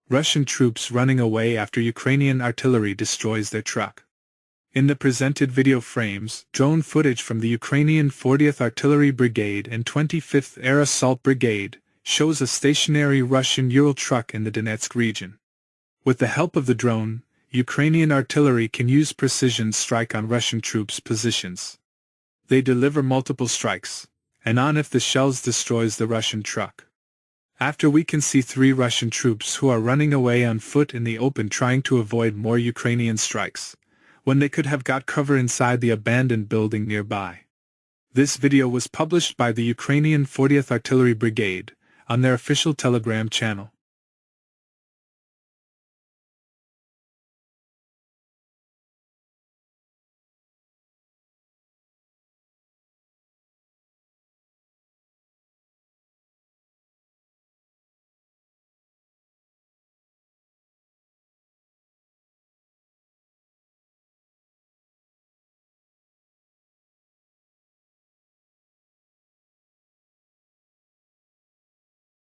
Russian troops running away after Ukrainian artillery destroys their truck. In the presented video frames, drone footage from the Ukrainian 40th Artillery Brigade and 25th Air Assault Brigade shows a stationary Russian Ural truck in the Donetsk region. With the help of the drone, Ukrainian artillery can use precision strike on Russian troops' positions. They deliver multiple strikes, and on if the shells destroys the Russian truck. After we can see 3 Russian troops who are running away on foot in the open trying to avoid more Ukrainian strikes, when they could have got cover inside the abandoned building nearby. This video was published by the Ukrainian 40th Artillery Brigade on their official Telegram channel.